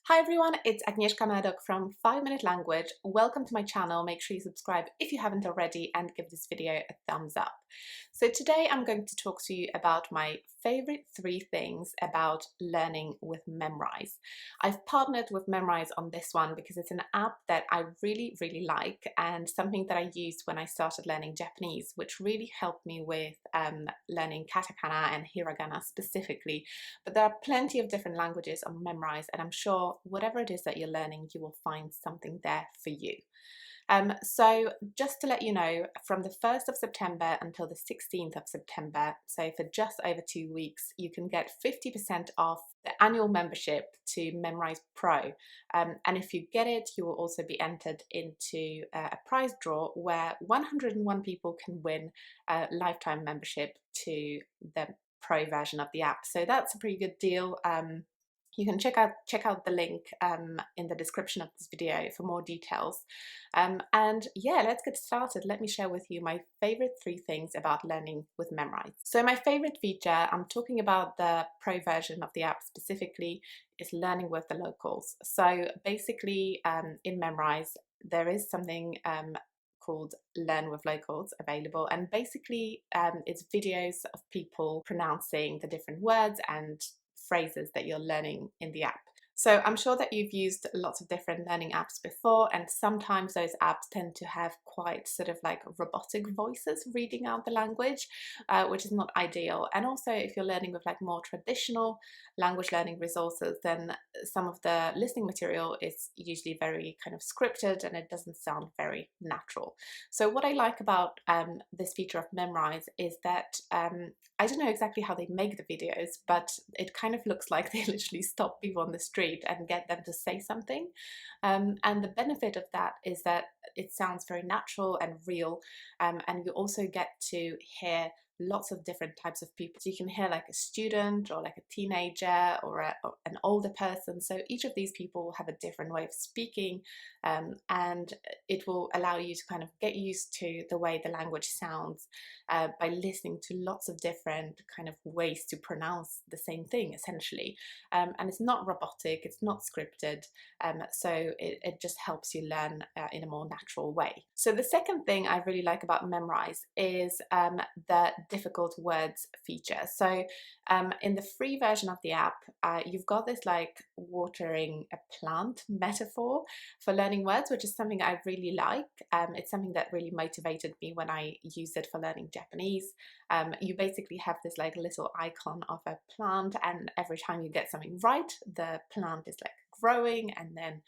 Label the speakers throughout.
Speaker 1: Hi everyone, it's Agnieszka Madok from 5 Minute Language. Welcome to my channel. Make sure you subscribe if you haven't already and give this video a thumbs up. So today I'm going to talk to you about my favorite 3 things about learning with Memrise. I've partnered with Memrise on this one because it's an app that I really like and something that I used when I started learning Japanese, which really helped me with learning katakana and hiragana specifically. But there are plenty of different languages on Memrise, and I'm sure whatever it is that you're learning, you will find something there for you. So just to let you know, from the 1st of September until the 16th of September, so for just over 2 weeks, you can get 50% off the annual membership to Memrise Pro. And if you get it, you will also be entered into a prize draw where 101 people can win a lifetime membership to the Pro version of the app. So that's a pretty good deal. You can check out the link in the description of this video for more details. And yeah, let's get started. Let me share with you my favorite 3 things about learning with Memrise. So my favorite feature, I'm talking about the Pro version of the app specifically, is learning with the locals. So basically in Memrise, there is something called Learn with Locals available, and basically it's videos of people pronouncing the different words and phrases that you're learning in the app. So I'm sure that you've used lots of different learning apps before, and sometimes those apps tend to have quite sort of like robotic voices reading out the language, which is not ideal. And also if you're learning with like more traditional language learning resources, then some of the listening material is usually very kind of scripted and it doesn't sound very natural. So what I like about this feature of Memrise is that I don't know exactly how they make the videos, but it kind of looks like they literally stop people on the street and get them to say something. And the benefit of that is that it sounds very natural and real, and you also get to hear lots of different types of people. So you can hear like a student or like a teenager or an older person. So each of these people will have a different way of speaking, and it will allow you to kind of get used to the way the language sounds by listening to lots of different kind of ways to pronounce the same thing essentially. And it's not robotic, it's not scripted, so it just helps you learn in a more natural way. So the second thing I really like about Memrise is the difficult words feature. So in the free version of the app, you've got this like watering a plant metaphor for learning words, which is something I really like. It's something that really motivated me when I used it for learning Japanese. You basically have this like little icon of a plant, and every time you get something right, the plant is like growing, and then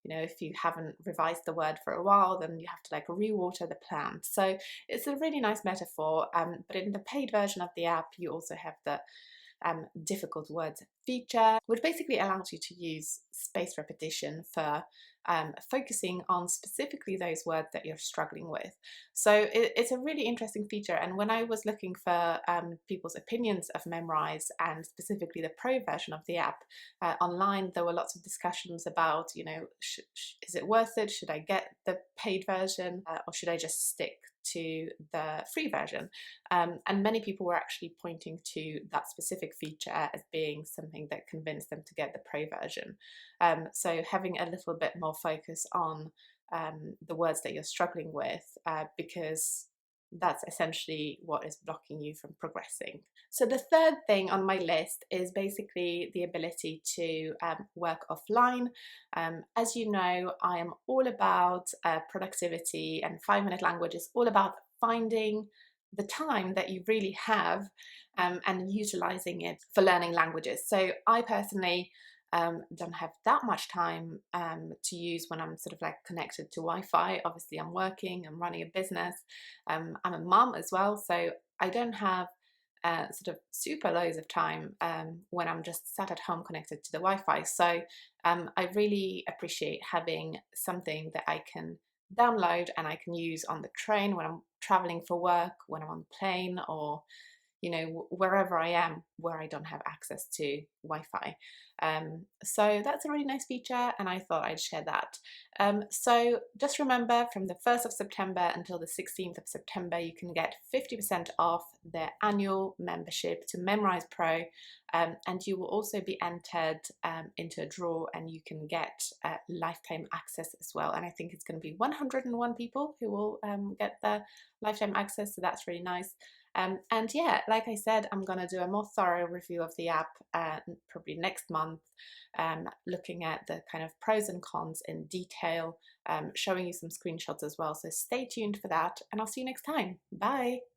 Speaker 1: if you haven't revised the word for a while, then you have to like re-water the plant. So it's a really nice metaphor, but in the paid version of the app you also have the difficult words feature, which basically allows you to use spaced repetition for focusing on specifically those words that you're struggling with. So it's a really interesting feature, and when I was looking for people's opinions of Memrise and specifically the Pro version of the app online, there were lots of discussions about, is it worth it? Should I get the paid version or should I just stick to the free version? And many people were actually pointing to that specific feature as being something that convinced them to get the Pro version. So having a little bit more focus on the words that you're struggling with, because that's essentially what is blocking you from progressing. So the third thing on my list is basically the ability to work offline. As you know, I am all about productivity, and 5 Minute Language is all about finding the time that you really have and utilizing it for learning languages. So I personally don't have that much time to use when I'm sort of like connected to Wi-Fi. Obviously I'm working, I'm running a business, I'm a mum as well, so I don't have sort of super loads of time when I'm just sat at home connected to the Wi-Fi. So I really appreciate having something that I can download and I can use on the train when I'm traveling for work, when I'm on the plane, or wherever I am where I don't have access to Wi-Fi. So that's a really nice feature, and I thought I'd share that. So just remember, from the 1st of September until the 16th of September, you can get 50% off their annual membership to Memrise Pro, and you will also be entered into a draw, and you can get lifetime access as well. And I think it's going to be 101 people who will get the lifetime access, so that's really nice. And yeah, like I said, I'm going to do a more thorough review of the app probably next month, looking at the kind of pros and cons in detail, showing you some screenshots as well. So stay tuned for that, and I'll see you next time. Bye.